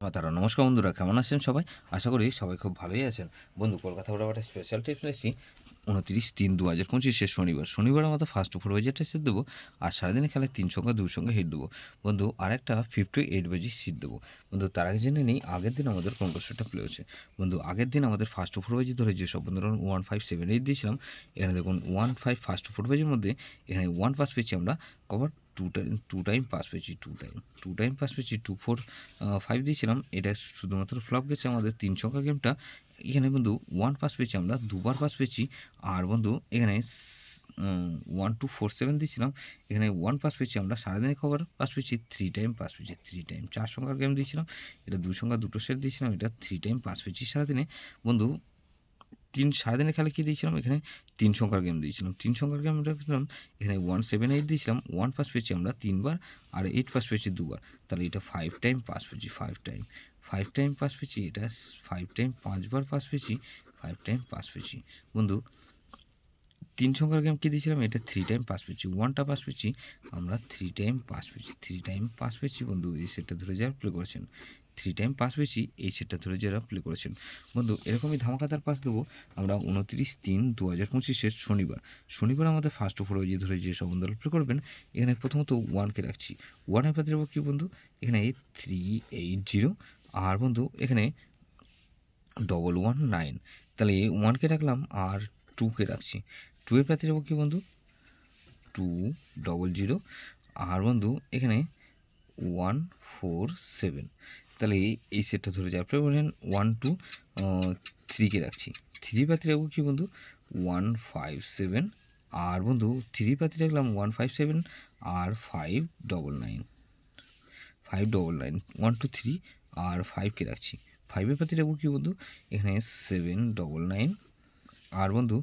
তারা নমস্কার বন্ধুরা, কেমন আছেন সবাই? আশা করি সবাই খুব ভালোই আছেন। বন্ধু, কলকাতা বরাবর একটা স্পেশাল টিপস নিয়েছি 29/3/2025 শনিবার আমাদের ফার্স্ট ওভার ওয়াইজের টেস্ট দেবো। আর সারাদিনে খেলায় 3 সংখ্যা 2 সংখ্যা হিট দেবো বন্ধু। আর একটা 58 বাজি সিট দেবো বন্ধু। তার আগে জেনে নেই আগের দিন আমাদের কোন কোশ্চেনটা প্লে হচ্ছে বন্ধু। আগের দিন আমাদের ফার্স্ট ওভার ওয়াইজ ধরে যেসব বন্ধুরা 1578 দিয়েছিলাম, এখানে দেখুন 15 ফার্স্ট ওভার ওয়াইজের মধ্যে এখানে 1 পাস পেয়েছি আমরা কভার, টু টাইম পাস পেয়েছি, টু টাইম পাস পেয়েছি, 2 4 5 দিয়েছিলাম, এটা শুধুমাত্র ফ্লপ গেছে আমাদের 3 সংখ্যা গেমটা। এখানে বন্ধু 1 পাস পেয়েছি আমরা, দুবার পাস পেয়েছি। আর বন্ধু এখানে 1247 দিয়েছিলাম, এখানে 1 পাস পেয়েছি আমরা। সারাদিনে খবর পাস পেয়েছি, 3 টাইম পাস পেয়েছি, 3 টাইম। 4 সংখ্যার গেম দিয়েছিলাম, এটা 2 সংখ্যা 2টো সেট দিয়েছিলাম, এটা 3 টাইম পাস পেয়েছি সারাদিনে বন্ধু। সারাদিনে খেলা কী দিয়েছিলাম, এখানে 3 সংখ্যার গেম দিয়েছিলাম, 3 সংখ্যার গেম রেখেছিলাম। এখানে 178 দিয়েছিলাম, 1 পাস পেয়েছি আমরা 3বার, আর 8 পাস পেয়েছি 2বার। তাহলে এটা 5 টাইম পাস পেয়েছি, 5 টাইম পাস পেয়েছি, এটা 5 টাইম 5বার পাস পেয়েছি, 5 টাইম পাস পেয়েছি বন্ধু। 3 সংখ্যার গেম কী দিয়েছিলাম, এটা 3 টাইম পাস পেয়েছি, 1টা পাস পেয়েছি আমরা, 3 টাইম পাস পেয়েছি, 3 টাইম পাস পেয়েছি বন্ধু। এই সেটটা ধরে যারা প্লে করেছেন 3 টাইম পাস পেয়েছি, এই সেটটা ধরে যারা প্লে করেছেন বন্ধু। এরকমই ধামাকাদার পাস দেবো আমরা 29/3/2025 শনিবার আমাদের ফার্স্ট ওভার ওই ধরে যে সব বন্ধুরা প্লে করবেন। এখানে প্রথমত 1কে রাখছি, 1-এর পাতে দেবো কী বন্ধু, এখানে 380। আর বন্ধু এখানে 119, তাহলে 1কে রাখলাম আর 2কে রাখছি, 2-এর প্রার্থী দেবো কি বন্ধু, 200। আর বন্ধু এখানে 147, তাহলে এই সেটটা ধরে যাওয়ার পরে বললেন 123কে রাখছি, 3 প্রার্থী রাখবো কি বন্ধু, 157। আর বন্ধু 3 প্রার্থী রাখলাম 157 আর 599, 1 2 3 আর 5কে রাখছি, 5-এর প্রার্থী রাখবো কি বন্ধু, এখানে 799। আর বন্ধু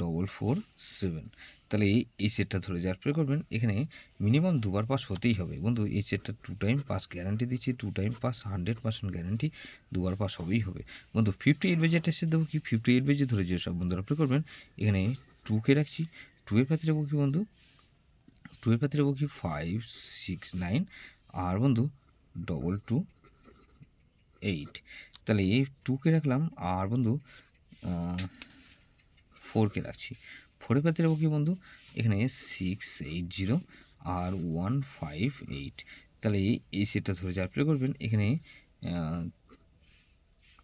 447, তাহলে এই সেটটা ধরে যাওয়ার প্রে করবেন। এখানে মিনিমাম 2বার পাস হতেই হবে বন্ধু। এই সেটটা 2 টাইম পাস গ্যারান্টি দিচ্ছি, 2 টাইম পাস 100% গ্যারান্টি, 2বার পাস হবেই হবে বন্ধু। 58 বেজে টেস্টে দেবো কি, 58 বেজে ধরে যেসব বন্ধুরা প্রে করবেন, এখানে 2কে রাখছি, 2-এর পাত্রে রাখবো কি বন্ধু, 2-এর পাত্রে রাখবো কি 569। আর বন্ধু 228, তাহলে এই 2কে রাখলাম। আর বন্ধু 4কে রাখছি, 4-এর পাতে রাখবো কি বন্ধু, এখানে 680 আর 158, তাহলে এই সেটটা ধরে যার প্লে করবেন। এখানে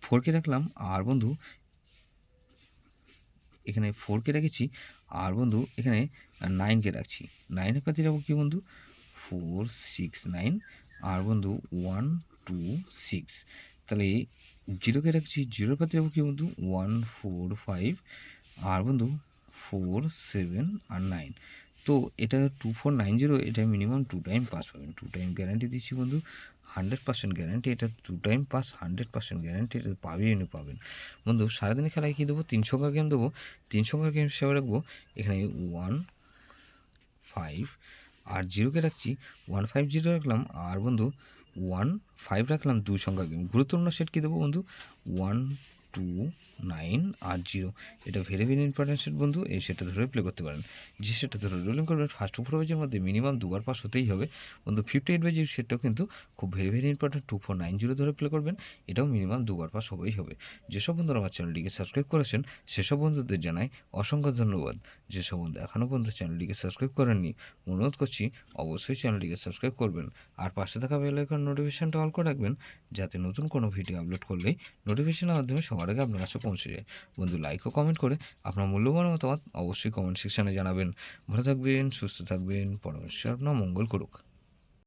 4কে রাখলাম। আর বন্ধু এখানে 4কে রেখেছি। আর বন্ধু এখানে 9কে রাখছি, 9-এর পাতে রাখবো কি বন্ধু, 469। আর বন্ধু 126, তাহলে 0কে রাখছি, 0-এর পাতে রাখবো কি বন্ধু, 145। আর বন্ধু 4 7 আর 9, তো এটা 2490, এটা মিনিমাম 2 টাইম পাস পাবেন, 2 টাইম গ্যারান্টি দিচ্ছি বন্ধু, 100% গ্যারান্টি, এটা 2 টাইম পাস 100% গ্যারান্টি, এটা পাবেন বন্ধু। সারাদিনে খেলায় কী দেবো, 3 সংখ্যার গেম দেবো, 3 সংখ্যার গেম হিসাবে রাখবো। এখানে 15 আর 0কে রাখছি, 150 রাখলাম। আর বন্ধু 15 রাখলাম, 2 সংখ্যার গেম। গুরুত্বপূর্ণ সেট কী দেবো বন্ধু, 129 আর 0, এটা ভেরি ভেরি ইম্পর্টেন্ট সেট বন্ধু। এই সেটটা ধরে প্লে করতে পারেন, যে সেটটা ধরে রোলিং করবেন ফার্স্ট ওভার ওয়াইজের মধ্যে মিনিমাম 2বার পাস হতেই হবে বন্ধু। 58 বাজির সেটটাও কিন্তু খুব ভেরি ভেরি ইম্পর্টেন্ট, 2490 ধরে প্লে করবেন, এটাও মিনিমাম 2বার পাস হবেই হবে। যেসব বন্ধুরা আমার চ্যানেলটিকে সাবস্ক্রাইব করেছেন সেসব বন্ধুদের জানাই অসংখ্য ধন্যবাদ। যেসব বন্ধু এখনও পর্যন্ত চ্যানেলটিকে সাবস্ক্রাইব করেননি, অনুরোধ করছি অবশ্যই চ্যানেলটিকে সাবস্ক্রাইব করবেন, আর পাশে থাকা বেল আইকন নোটিফিকেশনটা অল করে রাখবেন, যাতে নতুন কোনো ভিডিও আপলোড করলেই নোটিফিকেশনের মাধ্যমে সবার আগে আপনার কাছে পৌঁছে যায় বন্ধু। লাইক ও কমেন্ট করে আপনার মূল্যবান মতামত অবশ্যই কমেন্ট সেকশানে জানাবেন। ভালো থাকবেন, সুস্থ থাকবেন, পরমেশ্বর আপনার মঙ্গল করুক।